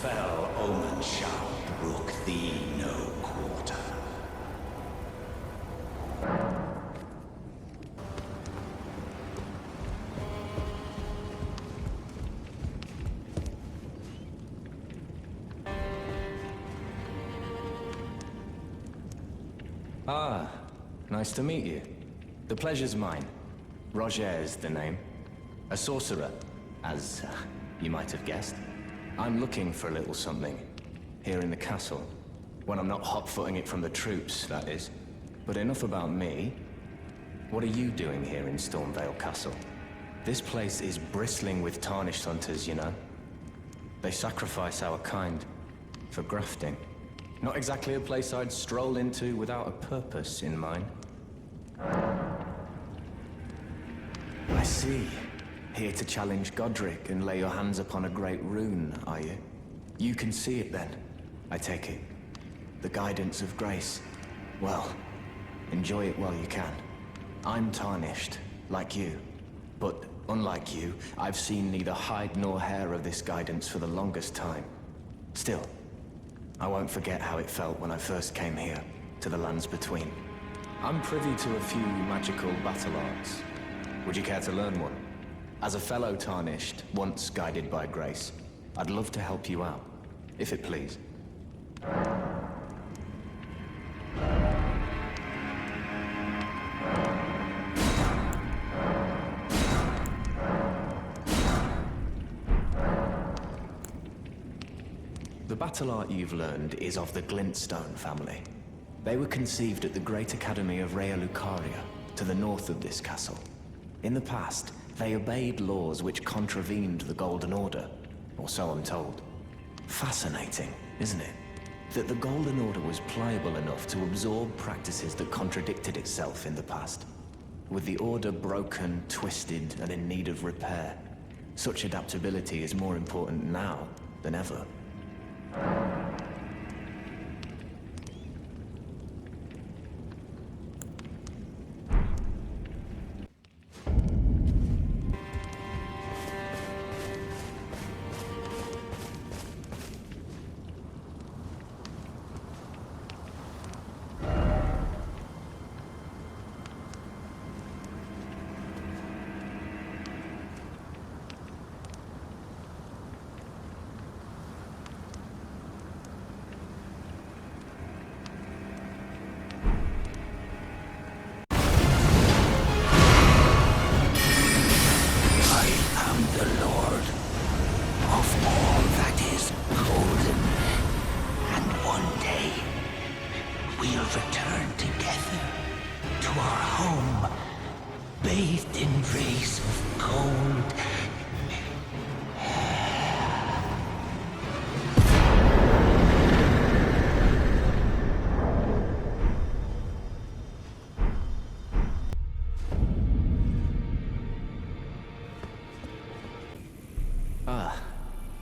fell omen shall brook thee no quarter. Ah, nice to meet you. The pleasure's mine. Roger's the name. A sorcerer, as you might have guessed. I'm looking for a little something, here in the castle. When I'm not hot-footing it from the troops, that is. But enough about me. What are you doing here in Stormvale Castle? This place is bristling with tarnished hunters, you know. They sacrifice our kind for grafting. Not exactly a place I'd stroll into without a purpose in mind. I see. Here to challenge Godric and lay your hands upon a great rune, are you? You can see it then, I take it. The guidance of grace. Well, enjoy it while you can. I'm tarnished, like you. But unlike you, I've seen neither hide nor hair of this guidance for the longest time. Still, I won't forget how it felt when I first came here, to the lands between. I'm privy to a few magical battle arts. Would you care to learn one? As a fellow Tarnished, once guided by grace, I'd love to help you out, if it please. The battle art you've learned is of the Glintstone family. They were conceived at the Great Academy of Rea Lucaria, to the north of this castle. In the past, they obeyed laws which contravened the Golden Order, or so I'm told. Fascinating, isn't it? That the Golden Order was pliable enough to absorb practices that contradicted itself in the past. With the Order broken, twisted, and in need of repair, such adaptability is more important now than ever.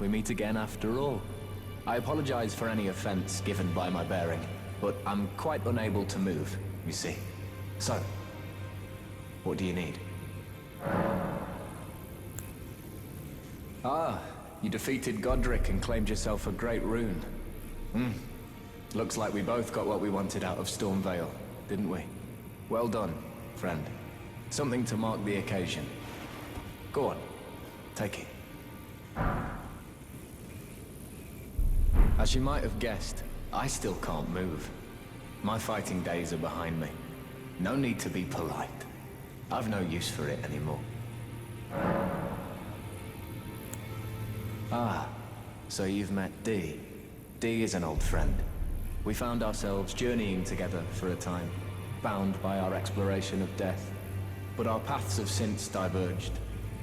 We meet again after all. I apologize for any offense given by my bearing, but I'm quite unable to move, you see. So, what do you need? Ah, you defeated Godric and claimed yourself a great rune. Looks like we both got what we wanted out of Stormvale, didn't we? Well done, friend. Something to mark the occasion. Go on, take it. As you might have guessed, I still can't move. My fighting days are behind me. No need to be polite. I've no use for it anymore. Ah, so you've met Dee. Dee is an old friend. We found ourselves journeying together for a time, bound by our exploration of death. But our paths have since diverged,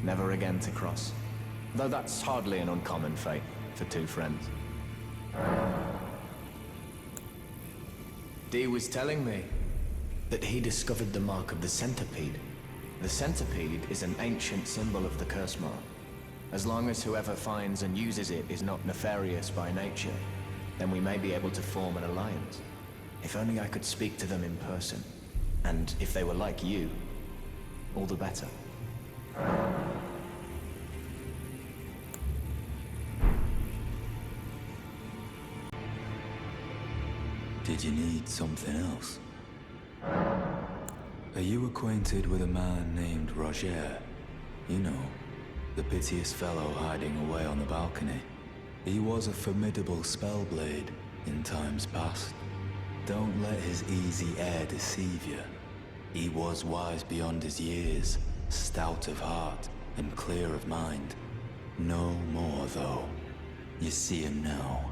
never again to cross. Though that's hardly an uncommon fate for two friends. Dee was telling me that he discovered the mark of the centipede. The centipede is an ancient symbol of the curse mark. As long as whoever finds and uses it is not nefarious by nature, then we may be able to form an alliance. If only I could speak to them in person. And if they were like you, all the better. Did you need something else? Are you acquainted with a man named Roger? You know, the piteous fellow hiding away on the balcony. He was a formidable spellblade in times past. Don't let his easy air deceive you. He was wise beyond his years, stout of heart and clear of mind. No more, though. You see him now,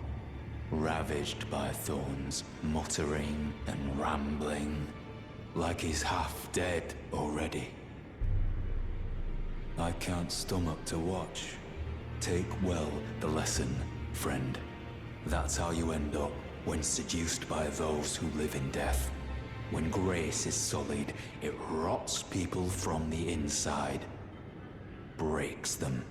ravaged by thorns, muttering and rambling, like he's half dead already. I can't stomach to watch. Take well the lesson, friend. That's how you end up when seduced by those who live in death. When grace is sullied, it rots people from the inside, breaks them.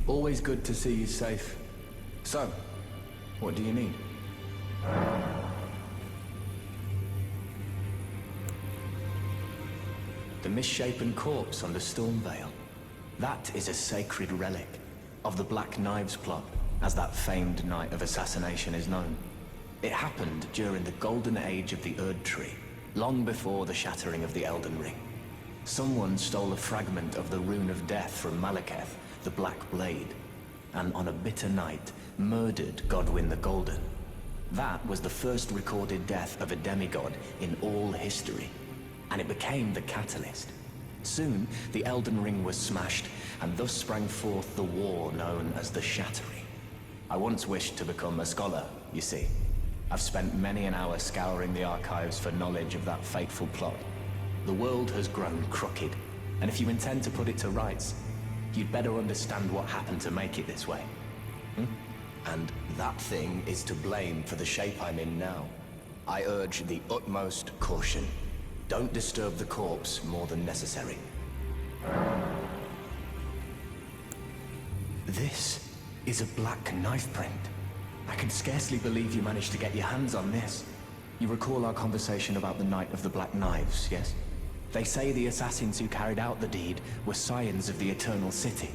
Always good to see you safe. So, what do you need? The misshapen corpse on the Storm Veil. That is a sacred relic of the Black Knives plot, as that famed night of assassination is known. It happened during the golden age of the Erd Tree, long before the shattering of the Elden Ring. Someone stole a fragment of the Rune of Death from Malekith, the Black Blade, and on a bitter night, murdered Godwyn the Golden. That was the first recorded death of a demigod in all history, and it became the catalyst. Soon, the Elden Ring was smashed, and thus sprang forth the war known as the Shattering. I once wished to become a scholar, you see. I've spent many an hour scouring the archives for knowledge of that fateful plot. The world has grown crooked, and if you intend to put it to rights, you'd better understand what happened to make it this way. And that thing is to blame for the shape I'm in now. I urge the utmost caution. Don't disturb the corpse more than necessary. This is a black knife print. I can scarcely believe you managed to get your hands on this. You recall our conversation about the Night of the Black Knives, yes? They say the assassins who carried out the deed were scions of the Eternal City,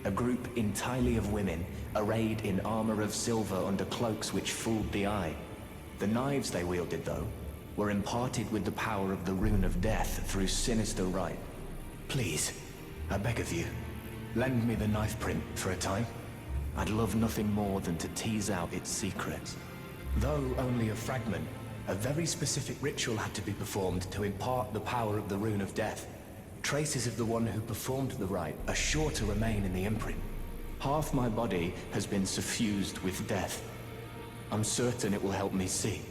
a group entirely of women, arrayed in armor of silver under cloaks which fooled the eye. The knives they wielded, though, were imparted with the power of the Rune of Death through sinister rite. Please, I beg of you, lend me the knife print for a time. I'd love nothing more than to tease out its secrets. Though only a fragment, a very specific ritual had to be performed to impart the power of the Rune of Death. Traces of the one who performed the rite are sure to remain in the imprint. Half my body has been suffused with death. I'm certain it will help me see.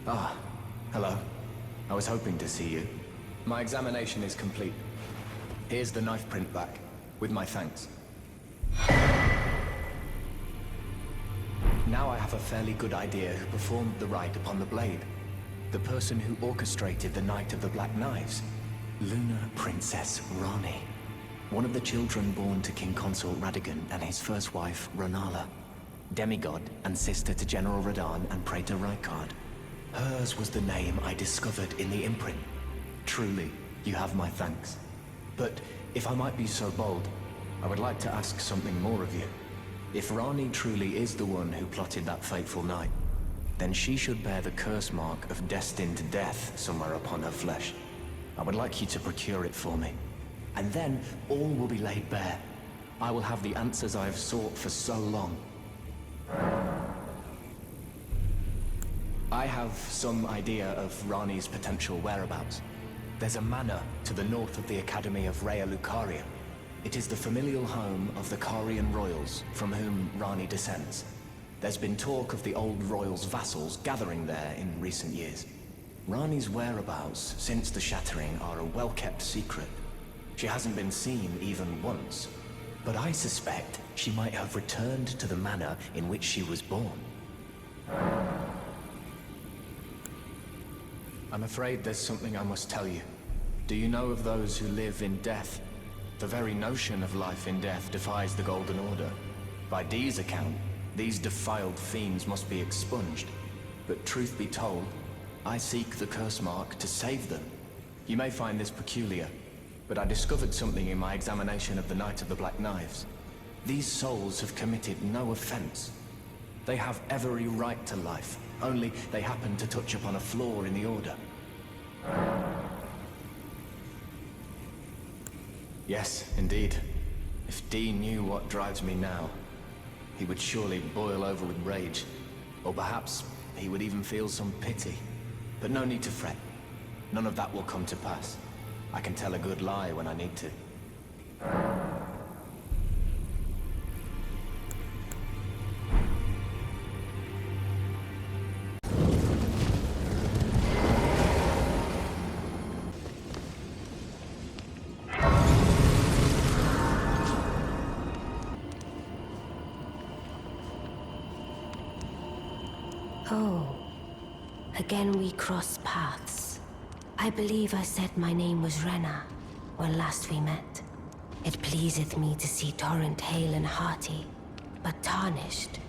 Ah, hello. I was hoping to see you. My examination is complete. Here's the knife print back, with my thanks. Now I have a fairly good idea who performed the rite upon the blade. The person who orchestrated the Night of the Black Knives. Lunar Princess Rani. One of the children born to King Consort Radigan and his first wife, Ranala. demigod and sister to General Radahn and Praetor Rykard. Hers was the name I discovered in the imprint. Truly, you have my thanks. But if I might be so bold, I would like to ask something more of you. If Rani truly is the one who plotted that fateful night, then she should bear the curse mark of destined death somewhere upon her flesh. I would like you to procure it for me. And then all will be laid bare. I will have the answers I have sought for so long. I have some idea of Rani's potential whereabouts. There's a manor to the north of the Academy of Rhea Lucaria. It is the familial home of the Carian royals from whom Rani descends. There's been talk of the old royals' vassals gathering there in recent years. Rani's whereabouts since the shattering are a well-kept secret. She hasn't been seen even once, but I suspect she might have returned to the manor in which she was born. I'm afraid there's something I must tell you. Do you know of those who live in death? The very notion of life in death defies the Golden Order. By Dee's account, these defiled fiends must be expunged. But truth be told, I seek the curse mark to save them. You may find this peculiar, but I discovered something in my examination of the Night of the Black Knives. These souls have committed no offense. They have every right to life, only they happen to touch upon a flaw in the Order. Yes, indeed. If Dee knew what drives me now, he would surely boil over with rage. Or perhaps he would even feel some pity. But no need to fret. None of that will come to pass. I can tell a good lie when I need to. Oh, again we cross paths. I believe I said my name was Rena when last we met. It pleaseth me to see Torrent hale and hearty, but tarnished.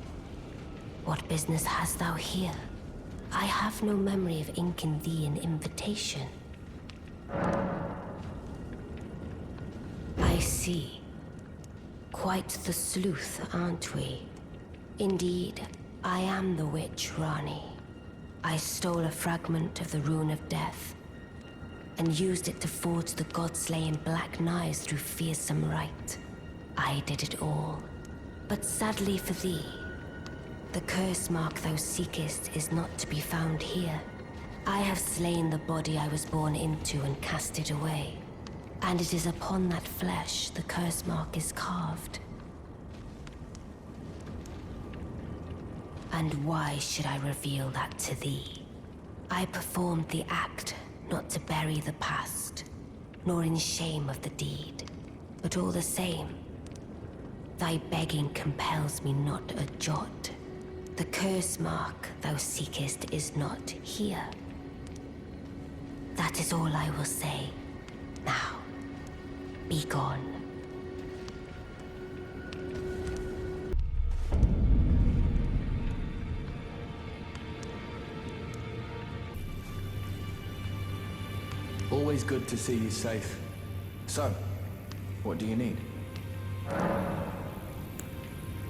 What business hast thou here? I have no memory of inking thee an invitation. I see. Quite the sleuth, aren't we? Indeed, I am the witch, Rani. I stole a fragment of the Rune of Death and used it to forge the god-slaying black knives through fearsome rite. I did it all. But sadly for thee, the curse mark thou seekest is not to be found here. I have slain the body I was born into and cast it away. And it is upon that flesh the curse mark is carved. And why should I reveal that to thee? I performed the act not to bury the past, nor in shame of the deed. But all the same, thy begging compels me not a jot. The curse mark thou seekest is not here. That is all I will say. Now, be gone. Always good to see you safe. So, what do you need?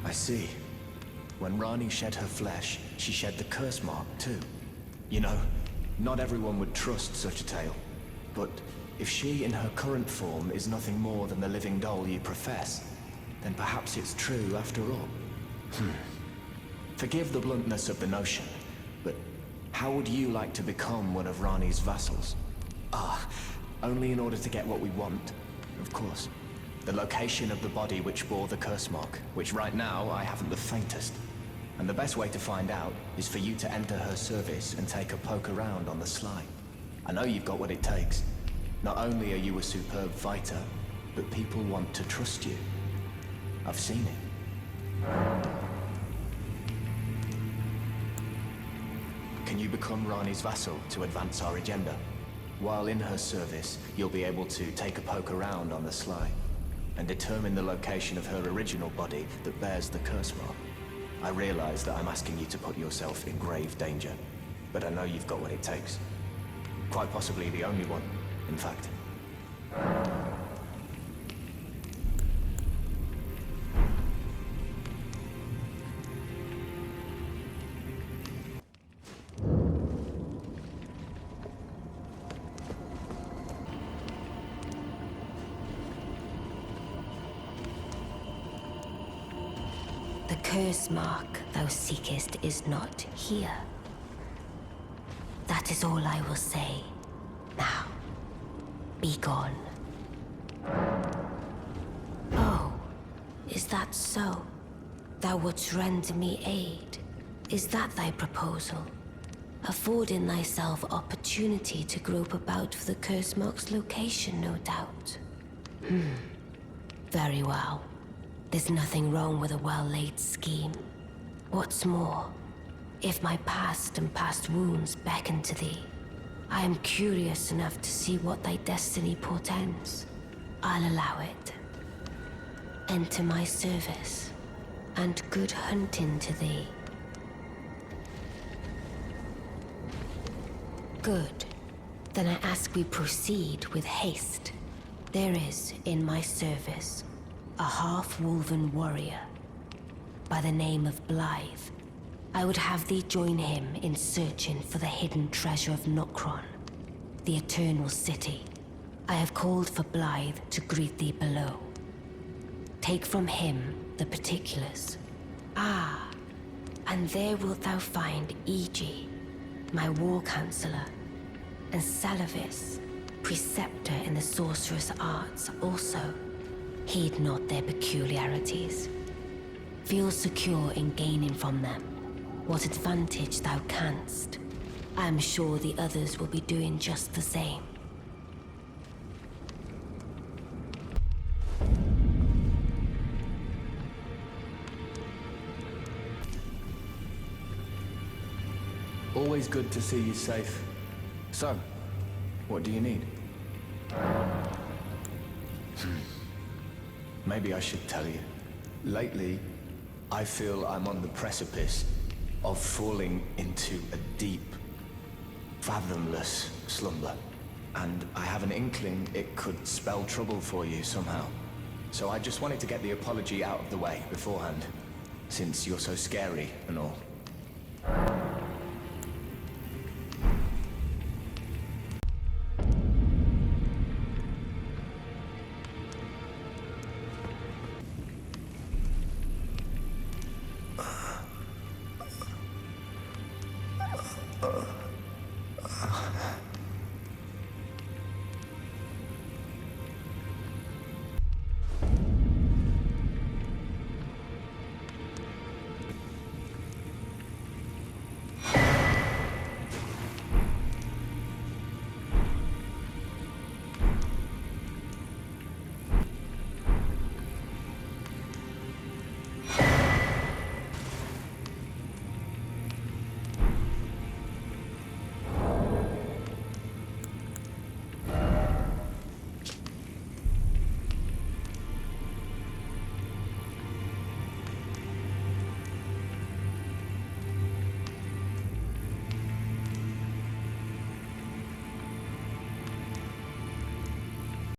I see. When Rani shed her flesh, she shed the curse mark too. You know, not everyone would trust such a tale. But if she in her current form is nothing more than the living doll you profess, then perhaps it's true after all. Forgive the bluntness of the notion, but how would you like to become one of Rani's vassals? Only in order to get what we want, of course. The location of the body which bore the curse mark, which right now I haven't the faintest. And the best way to find out is for you to enter her service and take a poke around on the sly. I know you've got what it takes. Not only are you a superb fighter, but people want to trust you. I've seen it. Can you become Rani's vassal to advance our agenda? While in her service, you'll be able to take a poke around on the sly and determine the location of her original body that bears the curse mark. I realize that I'm asking you to put yourself in grave danger, but I know you've got what it takes. Quite possibly the only one, in fact. The curse mark thou seekest is not here. That is all I will say. Now, be gone. Oh, is that so? Thou wouldst render me aid. Is that thy proposal? Affording thyself opportunity to grope about for the curse mark's location, no doubt. Very well. There's nothing wrong with a well-laid scheme. What's more, if my past and past wounds beckon to thee, I am curious enough to see what thy destiny portends. I'll allow it. Enter my service, and good hunting to thee. Good. Then I ask we proceed with haste. There is, in my service, a half-wolven warrior by the name of Blythe. I would have thee join him in searching for the hidden treasure of Nokron, the Eternal City. I have called for Blythe to greet thee below. Take from him the particulars. Ah, and there wilt thou find Iji, my war counselor, and Salavis, preceptor in the sorcerous arts also. Heed not their peculiarities. Feel secure in gaining from them what advantage thou canst. I am sure the others will be doing just the same. Always good to see you safe. So, what do you need? Maybe I should tell you. Lately, I feel I'm on the precipice of falling into a deep, fathomless slumber. And I have an inkling it could spell trouble for you somehow. So I just wanted to get the apology out of the way beforehand, since you're so scary and all.